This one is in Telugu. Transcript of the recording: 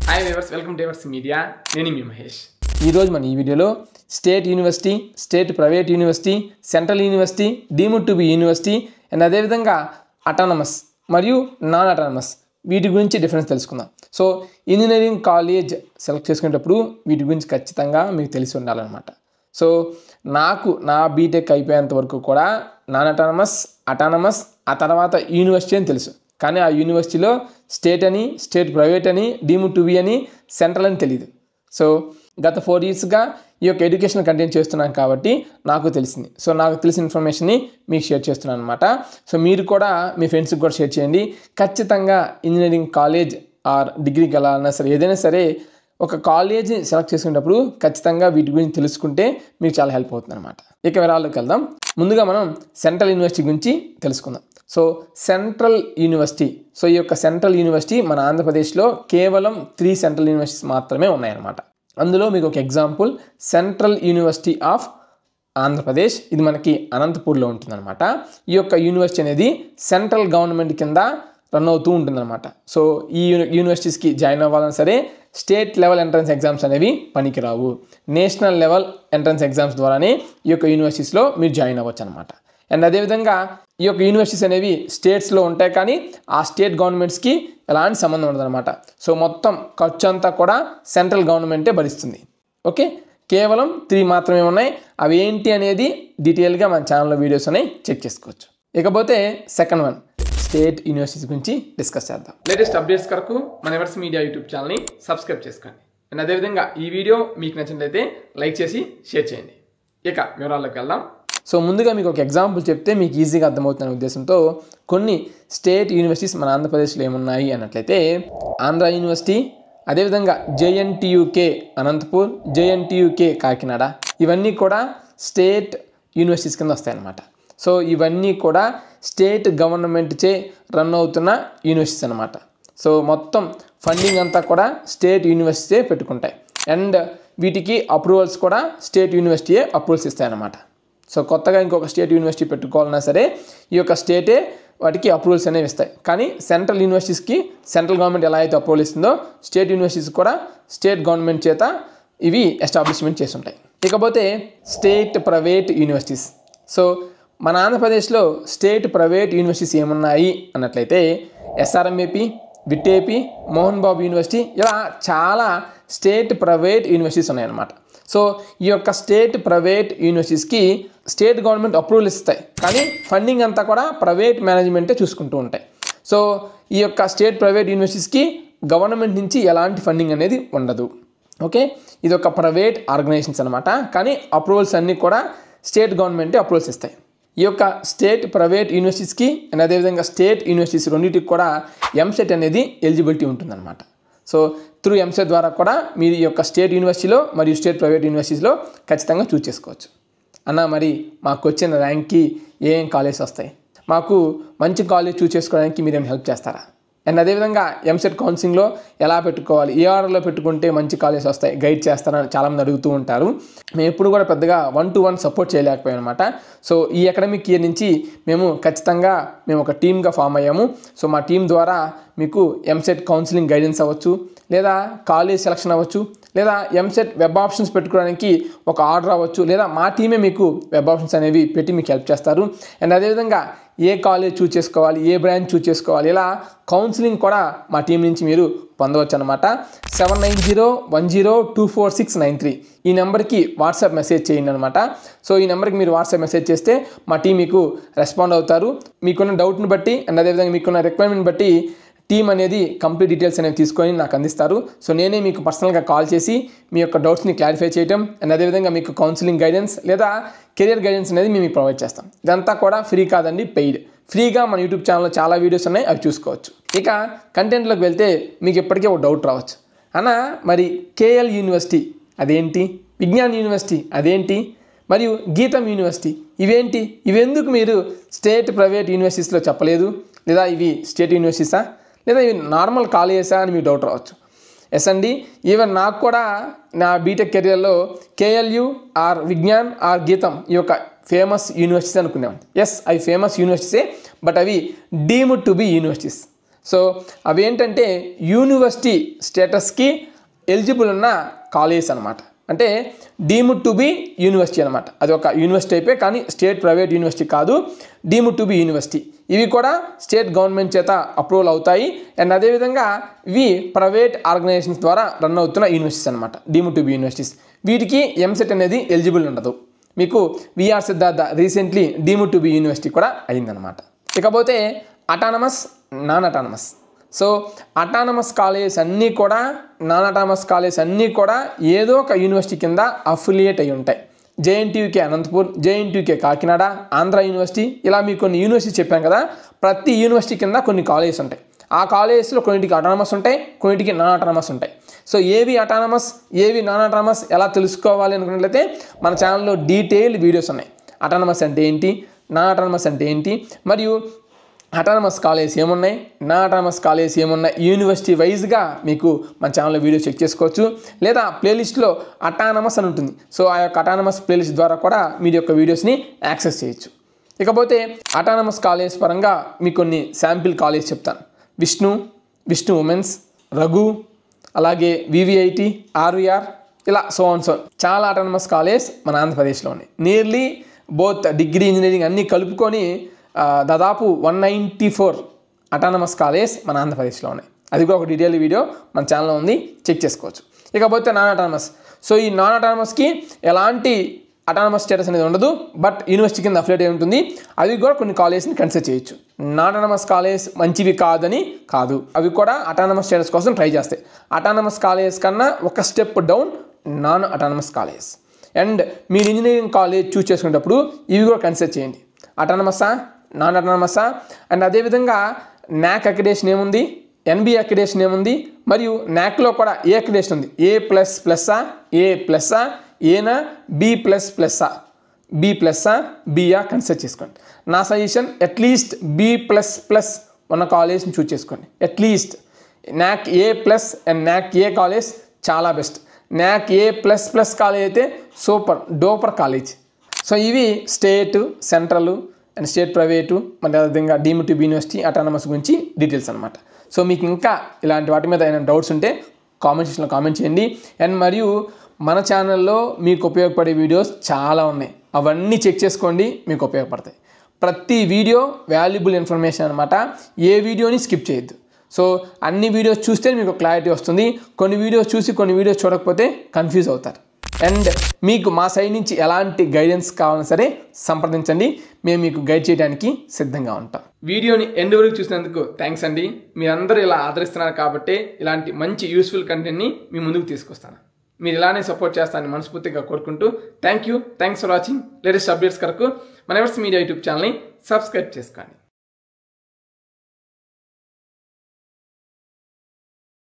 Hi viewers, welcome to Evers Media. నేను మీ మహేష్. ఈరోజు మన ఈ వీడియోలో state university, state private university, central university, deemed to be university and అదేవిధంగా అటానమస్ మరియు నాన్ అటానమస్ వీటి గురించి డిఫరెన్స్ తెలుసుకుందాం. సో ఇంజనీరింగ్ కాలేజ్ సెలెక్ట్ చేసుకునేటప్పుడు వీటి గురించి ఖచ్చితంగా మీకు తెలిసి ఉండాలన్నమాట. సో నాకు నా బీటెక్ అయిపోయేంత వరకు కూడా నాన్ అటానమస్, అటానమస్, ఆ తర్వాత యూనివర్సిటీ అని తెలుసు. కానీ ఆ యూనివర్సిటీలో స్టేట్ అని, స్టేట్ ప్రైవేట్ అని, డీమ్డ్ టు బి అని, సెంట్రల్ అని తెలియదు. సో గత 4 yearsగా ఈ యొక్క ఎడ్యుకేషన్ కంటిన్యూ చేస్తున్నాను కాబట్టి నాకు తెలిసింది. సో నాకు తెలిసిన ఇన్ఫర్మేషన్ని మీకు షేర్ చేస్తున్నాను అనమాట. సో మీరు కూడా మీ ఫ్రెండ్స్కి కూడా షేర్ చేయండి. ఖచ్చితంగా ఇంజనీరింగ్ కాలేజ్ ఆర్ డిగ్రీకి వెళ్ళాలన్నా సరే, ఏదైనా సరే ఒక కాలేజ్ సెలెక్ట్ చేసుకునేటప్పుడు ఖచ్చితంగా వీటి గురించి తెలుసుకుంటే మీకు చాలా హెల్ప్ అవుతుంది అనమాట. ఇక వివరాల్లోకి వెళ్దాం. ముందుగా మనం సెంట్రల్ యూనివర్సిటీ గురించి తెలుసుకుందాం. సో సెంట్రల్ యూనివర్సిటీ, సో ఈ యొక్క సెంట్రల్ యూనివర్సిటీ మన ఆంధ్రప్రదేశ్లో కేవలం 3 సెంట్రల్ యూనివర్సిటీస్ మాత్రమే ఉన్నాయన్నమాట. అందులో మీకు ఒక example central university of Andhra Pradesh, ఇది మనకి అనంతపూర్లో ఉంటుందన్నమాట. ఈ యొక్క యూనివర్సిటీ అనేది సెంట్రల్ గవర్నమెంట్ కింద రన్ అవుతూ ఉంటుందన్నమాట. సో ఈ యూనివర్సిటీస్కి జాయిన్ అవ్వాలన్నా సరే స్టేట్ లెవెల్ ఎంట్రన్స్ ఎగ్జామ్స్ అనేవి పనికిరావు. నేషనల్ లెవెల్ ఎంట్రన్స్ ఎగ్జామ్స్ ద్వారానే ఈ యొక్క యూనివర్సిటీస్లో మీరు జాయిన్ అవ్వచ్చు అనమాట. అండ్ అదేవిధంగా ఈ యొక్క యూనివర్సిటీస్ అనేవి స్టేట్స్లో ఉంటాయి, కానీ ఆ స్టేట్ గవర్నమెంట్స్కి ఎలాంటి సంబంధం ఉండదన్నమాట. సో మొత్తం ఖర్చు అంతా కూడా సెంట్రల్ గవర్నమెంటే భరిస్తుంది. ఓకే, కేవలం 3 మాత్రమే ఉన్నాయి. అవి ఏంటి అనేది డీటెయిల్గా మన ఛానల్లో వీడియోస్ ఉన్నాయి, చెక్ చేసుకోవచ్చు. ఇకపోతే సెకండ్ వన్ స్టేట్ యూనివర్సిటీస్ గురించి డిస్కస్ చేద్దాం. లేటెస్ట్ అప్డేట్స్ కొరకు మన ఎవర్స్ మీడియా యూట్యూబ్ ఛానల్ని సబ్స్క్రైబ్ చేసుకోండి. అండ్ అదేవిధంగా ఈ వీడియో మీకు నచ్చినట్లయితే లైక్ చేసి షేర్ చేయండి. ఇక వివరాల్లోకి వెళ్దాం. సో ముందుగా మీకు ఒక ఎగ్జాంపుల్ చెప్తే మీకు ఈజీగా అర్థమవుతున్న ఉద్దేశంతో కొన్ని స్టేట్ యూనివర్సిటీస్ మన ఆంధ్రప్రదేశ్లో ఏమున్నాయి అన్నట్లయితే ఆంధ్ర యూనివర్సిటీ, అదేవిధంగా జేఎన్టీయూకే అనంతపూర్, జేఎన్టీయూకే కాకినాడ, ఇవన్నీ కూడా స్టేట్ యూనివర్సిటీస్ కింద వస్తాయన్నమాట. సో ఇవన్నీ కూడా స్టేట్ గవర్నమెంట్చే రన్ అవుతున్న యూనివర్సిటీస్ అనమాట. సో మొత్తం ఫండింగ్ అంతా కూడా స్టేట్ యూనివర్సిటీయే పెట్టుకుంటాయి. అండ్ వీటికి అప్రూవల్స్ కూడా స్టేట్ యూనివర్సిటీయే అప్రూవల్స్ ఇస్తాయన్నమాట. సో కొత్తగా ఇంకొక స్టేట్ యూనివర్సిటీ పెట్టుకోవాలన్నా సరే ఈ యొక్క స్టేటే వాటికి అప్రూవల్స్ అనేవి ఇస్తాయి. కానీ సెంట్రల్ యూనివర్సిటీస్కి సెంట్రల్ గవర్నమెంట్ ఎలా అయితే అప్రూవల్ ఇస్తుందో స్టేట్ యూనివర్సిటీస్ కూడా స్టేట్ గవర్నమెంట్ చేత ఇవి ఎస్టాబ్లిష్మెంట్ చేసి ఉంటాయి. ఇకపోతే స్టేట్ ప్రైవేట్ యూనివర్సిటీస్. సో మన ఆంధ్రప్రదేశ్లో స్టేట్ ప్రైవేట్ యూనివర్సిటీస్ ఏమున్నాయి అన్నట్లయితే ఎస్ఆర్ఎంఏపి, విట్టేపి, మోహన్ బాబు యూనివర్సిటీ, ఇలా చాలా స్టేట్ ప్రైవేట్ యూనివర్సిటీస్ ఉన్నాయన్నమాట. సో ఈ యొక్క స్టేట్ ప్రైవేట్ యూనివర్సిటీస్కి స్టేట్ గవర్నమెంట్ అప్రూవల్ ఇస్తాయి, కానీ ఫండింగ్ అంతా కూడా ప్రైవేట్ మేనేజ్మెంటే చూసుకుంటూ ఉంటాయి. సో ఈ యొక్క స్టేట్ ప్రైవేట్ యూనివర్సిటీస్కి గవర్నమెంట్ నుంచి ఎలాంటి ఫండింగ్ అనేది ఉండదు. ఓకే, ఇది ఒక ప్రైవేట్ ఆర్గనైజేషన్స్ అనమాట, కానీ అప్రూవల్స్ అన్నీ కూడా స్టేట్ గవర్నమెంటే అప్రూవల్స్ ఇస్తాయి. ఈ యొక్క స్టేట్ ప్రైవేట్ యూనివర్సిటీస్కి అండ్ అదేవిధంగా స్టేట్ యూనివర్సిటీస్ రెండింటికి కూడా ఎంసెట్ అనేది ఎలిజిబిలిటీ ఉంటుందన్నమాట. సో త్రూ ఎంసెట్ ద్వారా కూడా మీరు ఈ యొక్క స్టేట్ యూనివర్సిటీలో మరియు స్టేట్ ప్రైవేట్ యూనివర్సిటీస్లో ఖచ్చితంగా చూస్ చేసుకోవచ్చు. అన్న మరి మాకు వచ్చిన ర్యాంక్కి ఏం కాలేజ్ వస్తాయి, మాకు మంచి కాలేజ్ చూస్ చేసుకోవడానికి మీరేం హెల్ప్ చేస్తారా? అండ్ అదేవిధంగా ఎంసెట్ కౌన్సిలింగ్లో ఎలా పెట్టుకోవాలి, ఏ ఆర్డర్లో పెట్టుకుంటే మంచి కాలేజ్ వస్తాయి గైడ్ చేస్తారని చాలామంది అడుగుతూ ఉంటారు. మేము ఎప్పుడు కూడా పెద్దగా 1-to-1 సపోర్ట్ చేయలేకపోయాం అనమాట. సో ఈ అకాడమిక్ ఇయర్ నుంచి మేము ఖచ్చితంగా ఒక టీమ్గా ఫామ్ అయ్యాము. సో మా టీం ద్వారా మీకు ఎంసెట్ కౌన్సిలింగ్ గైడెన్స్ అవ్వచ్చు, లేదా కాలేజ్ సెలక్షన్ అవ్వచ్చు, లేదా ఎంసెట్ వెబ్ ఆప్షన్స్ పెట్టుకోవడానికి ఒక ఆర్డర్ అవ్వచ్చు, లేదా మా టీమే మీకు వెబ్ ఆప్షన్స్ అనేవి పెట్టి మీకు హెల్ప్ చేస్తారు. అండ్ అదేవిధంగా ఏ కాలేజ్ చూస్ చేసుకోవాలి, ఏ బ్రాంచ్ చూస్ చేసుకోవాలి, ఇలా కౌన్సిలింగ్ కూడా మా టీం నుంచి మీరు పొందవచ్చు అనమాట. 7901024693 ఈ నెంబర్కి వాట్సాప్ మెసేజ్ చేయండి అనమాట. సో ఈ నెంబర్కి మీరు వాట్సాప్ మెసేజ్ చేస్తే మా టీం మీకు రెస్పాండ్ అవుతారు. మీకున్న డౌట్ని బట్టి అండ్ అదేవిధంగా మీకున్న రిక్వైర్మెంట్ బట్టి టీమ్ అనేది కంప్లీట్ డీటెయిల్స్ అనేవి తీసుకొని నాకు అందిస్తారు. సో నేనే మీకు పర్సనల్గా కాల్ చేసి మీ యొక్క డౌట్స్ని క్లారిఫై చేయటం అండ్ అదేవిధంగా మీకు కౌన్సిలింగ్ గైడెన్స్ లేదా కెరియర్ గైడెన్స్ అనేది మేము ప్రొవైడ్ చేస్తాం. ఇదంతా కూడా ఫ్రీ కాదండి, పెయిడ్. ఫ్రీగా మన యూట్యూబ్ ఛానల్లో చాలా వీడియోస్ ఉన్నాయి, అవి చూసుకోవచ్చు. ఇక కంటెంట్లోకి వెళ్తే మీకు ఎప్పటికీ ఒక డౌట్ రావచ్చు, అన్న మరి కేఎల్ యూనివర్సిటీ అదేంటి, విజ్ఞాన్ యూనివర్సిటీ అదేంటి, మరియు గీతం యూనివర్సిటీ ఇవేంటి, ఇవెందుకు మీరు స్టేట్ ప్రైవేట్ యూనివర్సిటీస్లో చెప్పలేదు, లేదా ఇవి స్టేట్ యూనివర్సిటీసా, లేదా ఇవి నార్మల్ కాలేజెసా అని మీకు డౌట్ రావచ్చు. ఎస్ అండి, ఈవెన్ నాకు కూడా నా బీటెక్ కెరియర్లో కేఎల్యు ఆర్ విజ్ఞాన్ ఆర్ గీతం ఈ యొక్క ఫేమస్ యూనివర్సిటీస్ అనుకునేవాడిని. ఎస్, అవి ఫేమస్ యూనివర్సిటీసే, బట్ అవి deemed to be universities. So అవి ఏంటంటే యూనివర్సిటీ స్టేటస్కి ఎలిజిబుల్ ఉన్న కాలేజెస్ అనమాట. అంటే డీమ్డ్ టు బి యూనివర్సిటీ అనమాట. అది ఒక యూనివర్సిటీ అయిపోయి కానీ స్టేట్ ప్రైవేట్ యూనివర్సిటీ కాదు, డీమ్డ్ టు బి యూనివర్సిటీ. ఇవి కూడా స్టేట్ గవర్నమెంట్ చేత అప్రూవల్ అవుతాయి. అండ్ అదేవిధంగా ఇవి ప్రైవేట్ ఆర్గనైజేషన్స్ ద్వారా రన్ అవుతున్న యూనివర్సిటీస్ అనమాట, డీమ్డ్ టు బి యూనివర్సిటీస్. వీటికి ఎంసెట్ అనేది ఎలిజిబుల్ ఉండదు. మీకు VR Siddhartha recently deemed to be university కూడా అయిందనమాట. ఇకపోతే autonomous, non autonomous. So autonomous colleges అన్నీ కూడా, నాన్ అటానమస్ కాలేజెస్ అన్నీ కూడా ఏదో ఒక యూనివర్సిటీ కింద అఫిలియేట్ అయి ఉంటాయి. JNTUK Anantapur, JNTUK Kakinada, Andhra university, ఇలా మీకు కొన్ని యూనివర్సిటీ చెప్పాం కదా. ప్రతి యూనివర్సిటీ కింద కొన్ని కాలేజెస్ ఉంటాయి. ఆ కాలేజెస్లో కొన్నిటికి అటానమస్ ఉంటాయి, కొన్నిటికి నాన్ అటానమస్ ఉంటాయి. సో ఏవి అటానమస్, ఏవి నాన్ అటానమస్ ఎలా తెలుసుకోవాలి అనుకున్నట్లయితే మన ఛానల్లో డీటెయిల్డ్ వీడియోస్ ఉన్నాయి. అటానమస్ అంటే ఏంటి, నాన్ అటానమస్ అంటే ఏంటి, మరియు అటానమస్ కాలేజ్ ఏమున్నాయి, నాన్ అటానమస్ కాలేజ్ ఏమున్నాయి, యూనివర్సిటీ వైజ్గా మీకు మన ఛానల్లో వీడియో చెక్ చేసుకోవచ్చు. లేదా ప్లేలిస్ట్లో అటానమస్ అని ఉంటుంది. సో ఆ యొక్క అటానమస్ ప్లేలిస్ట్ ద్వారా కూడా మీరు యొక్క వీడియోస్ని యాక్సెస్ చేయొచ్చు. ఇకపోతే అటానమస్ కాలేజ్ పరంగా మీకు కొన్ని శాంపిల్ కాలేజ్ చెప్తాను. విష్ణు ఉమెన్స్, రఘు, అలాగే వివిఐటి, ఆర్వీఆర్, ఇలా సో చాలా అటానమస్ కాలేజ్ మన ఆంధ్రప్రదేశ్లో ఉన్నాయి. నియర్లీ బోత్ డిగ్రీ ఇంజనీరింగ్ అన్నీ కలుపుకొని దాదాపు 194 అటానమస్ కాలేజ్ మన ఆంధ్రప్రదేశ్లో ఉన్నాయి. అది కూడా ఒక డీటెయిల్ వీడియో మన ఛానల్లో ఉంది, చెక్ చేసుకోవచ్చు. ఇకపోతే నాన్ అటానమస్. సో ఈ నాన్ అటానమస్కి ఎలాంటి అటానమస్ స్టేటస్ అనేది ఉండదు, బట్ యూనివర్సిటీ కింద అఫిలియేట్ అయి ఉంటుంది. అవి కూడా కొన్ని కాలేజ్ని కన్సిడర్ చేయొచ్చు. నాన్ అటానమస్ కాలేజ్ మంచివి కాదని కాదు, అవి కూడా అటానమస్ స్టేటస్ కోసం ట్రై చేస్తాయి. అటానమస్ కాలేజ్ కన్నా ఒక step down non autonomous college. And మీరు ఇంజనీరింగ్ కాలేజ్ చూస్ చేసుకునేటప్పుడు ఇవి కూడా కన్సిడర్ చేయండి. అటానమసా, నాన్ అటానమసా, అండ్ అదేవిధంగా న్యాక్ అక్రిడేషన్ ఏముంది, ఎన్బి అక్రిడేషన్ ఏముంది, మరియు న్యాక్లో కూడా ఏ అక్రిడేషన్ ఉంది, A++ఆ, A+ఆ, ఏనా, B++ఆ, B+ఆ, బియా కన్సిడర్ చేసుకోండి. నా సజెషన్ అట్లీస్ట్ B++ ఉన్న కాలేజ్ని చూస్ చేసుకోండి. At least NAAC A+ and NAAC A college చాలా బెస్ట్. న్యాక్ A++ కాలేజ్ అయితే సూపర్ డూపర్ కాలేజ్. సో ఇవి state, central and state private, మరి అదేవిధంగా deemed to be university, autonomous గురించి డీటెయిల్స్ అనమాట. సో మీకు ఇంకా ఇలాంటి వాటి మీద ఏమైనా డౌట్స్ ఉంటే కామెంట్ సెక్షన్లో కామెంట్ చేయండి. అండ్ మరియు మన ఛానల్లో మీకు ఉపయోగపడే వీడియోస్ చాలా ఉన్నాయి, అవన్నీ చెక్ చేసుకోండి, మీకు ఉపయోగపడతాయి. ప్రతి వీడియో వాల్యుబుల్ ఇన్ఫర్మేషన్ అనమాట. ఏ వీడియోని స్కిప్ చేయొద్దు. సో అన్ని వీడియోస్ చూస్తే మీకు క్లారిటీ వస్తుంది. కొన్ని వీడియోస్ చూసి కొన్ని వీడియోస్ చూడకపోతే కన్ఫ్యూజ్ అవుతారు. అండ్ మీకు మా సైడ్ నుంచి ఎలాంటి గైడెన్స్ కావాలన్నా సరే సంప్రదించండి, మేము మీకు గైడ్ చేయడానికి సిద్ధంగా ఉంటాం. వీడియోని ఎండ్ వరకు చూసినందుకు థ్యాంక్స్ అండి. మీరందరూ ఇలా ఆదరిస్తున్నారు కాబట్టి ఇలాంటి మంచి యూస్ఫుల్ కంటెంట్ని మీ ముందుకు తీసుకొస్తాను. మీరు ఇలానే సపోర్ట్ చేస్తారని మనస్ఫూర్తిగా కోరుకుంటూ thanks for watching. Latest updates కొరకు మన ఎవర్స్ మీడియా యూట్యూబ్ ఛానల్ని సబ్స్క్రైబ్ చేసుకోండి.